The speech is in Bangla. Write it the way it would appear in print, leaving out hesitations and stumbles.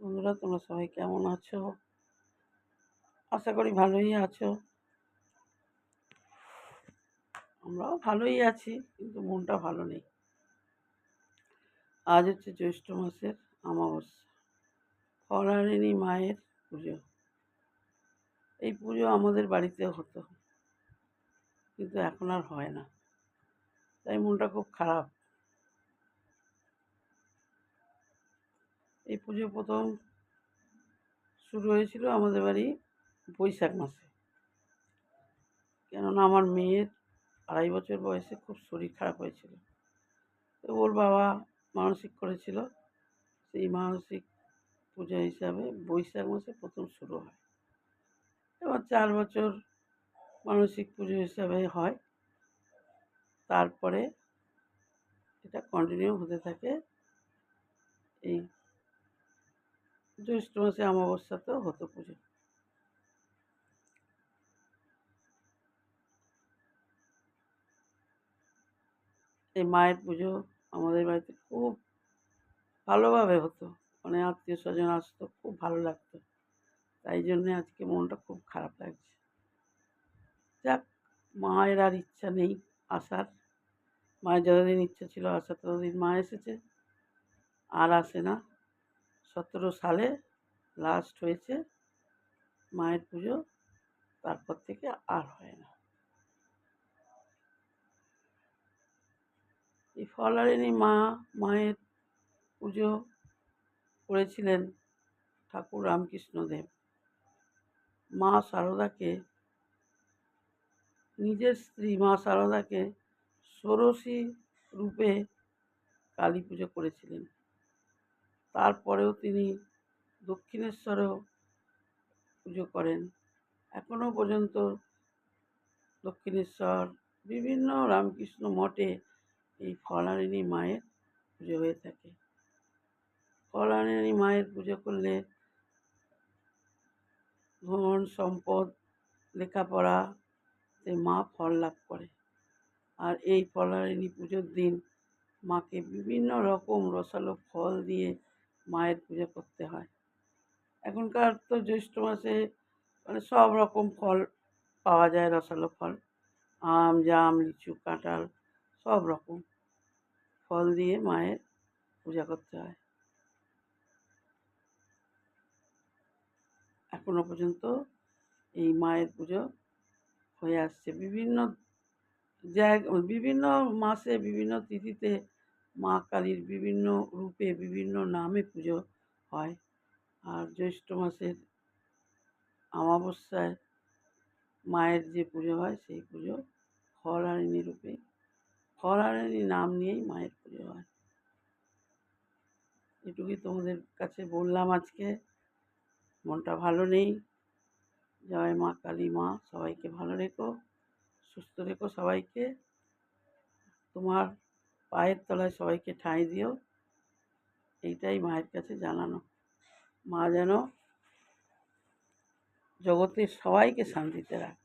বন্ধুরা, তোমরা সবাই কেমন আছো? আশা করি ভালোই আছো। আমরাও ভালোই আছি, কিন্তু মনটা ভালো নেই। আজ হচ্ছে জ্যৈষ্ঠ মাসের অমাবস্যা, ফলহারিণী মায়ের পুজো। এই পুজো আমাদের বাড়িতেও হতো, কিন্তু এখন আর হয় না, তাই মনটা খুব খারাপ। এই পুজো প্রথম শুরু হয়েছিল আমাদের বাড়ি বৈশাখ মাসে, কেননা আমার মেয়ের 2.5 বছর বয়সে খুব শরীর খারাপ হয়েছিল। তো ওর বাবা মানসিক করেছিল, সেই মানসিক পূজা হিসাবে বৈশাখ মাসে প্রথম শুরু হয়। এবার 4 বছর মানসিক পুজো হিসাবে হয়, তারপরে এটা কন্টিনিউ হতে থাকে। এই জ্যৈষ্ঠ মাসে অমাবস্যাতেও হতো পুজো। এই মায়ের পুজো আমাদের বাড়িতে খুব ভালোভাবে হতো, মানে আত্মীয় স্বজন আসতো, খুব ভালো লাগতো। তাই জন্যে আজকে মনটা খুব খারাপ লাগছে। যাক, মায়ের আর ইচ্ছা নেই আসার। মায়ের যতদিন ইচ্ছা ছিল আসার, ততদিন মা এসেছে, আর আসে না। 17 সালে লাস্ট হয়েছে মায়ের পুজো, তারপর থেকে আর হয় না। এই ফলহারিণী মায়ের পুজো করেছিলেন ঠাকুর রামকৃষ্ণদেব। মা সারদাকে, নিজের স্ত্রী মা সারদাকে ষোড়শী রূপে কালী পুজো করেছিলেন। তারপরেও তিনি দক্ষিণেশ্বরেও পুজো করেন। এখনো পর্যন্ত দক্ষিণেশ্বর, বিভিন্ন রামকৃষ্ণ মঠে এই ফলহারিণী মায়ের পুজো হয়ে থাকে। ফলহারিণী মায়ের পুজো করলে ধন সম্পদ, লেখাপড়াতে মা ফল লাভ করে। আর এই ফলহারিণী পুজোর দিন মাকে বিভিন্ন রকম রসালো ফল দিয়ে মায়ের পুজো করতে হয়। এখনকার তো জ্যৈষ্ঠ মাসে মানে সব রকম ফল পাওয়া যায়, রসালো ফল, আম, জাম, লিচু, কাঁঠাল, সব রকম ফল দিয়ে মায়ের পূজা করতে হয়। এখনো পর্যন্ত এই মায়ের পুজো হয়ে আসছে। বিভিন্ন বিভিন্ন মাসে, বিভিন্ন তিথিতে মা কালীর বিভিন্ন রূপে, বিভিন্ন নামে পুজো হয়। আর জ্যৈষ্ঠ মাসের অমাবস্যায় মায়ের যে পুজো হয়, সেই পুজো ফলহারিণী রূপে, ফলহারিণী নাম নিয়েই মায়ের পুজো হয়। এটুকুই তোমাদের কাছে বললাম আজকে। মনটা ভালো নেই। জয় মা কালী মা, সবাইকে ভালো রেখো, সুস্থ রেখো সবাইকে। তোমার পায়ের তলায় সবাইকে ঠাঁই দিও, এইটাই মায়ের কাছে জানানো। মা যেন জগতের সবাইকে শান্তিতে রাখে।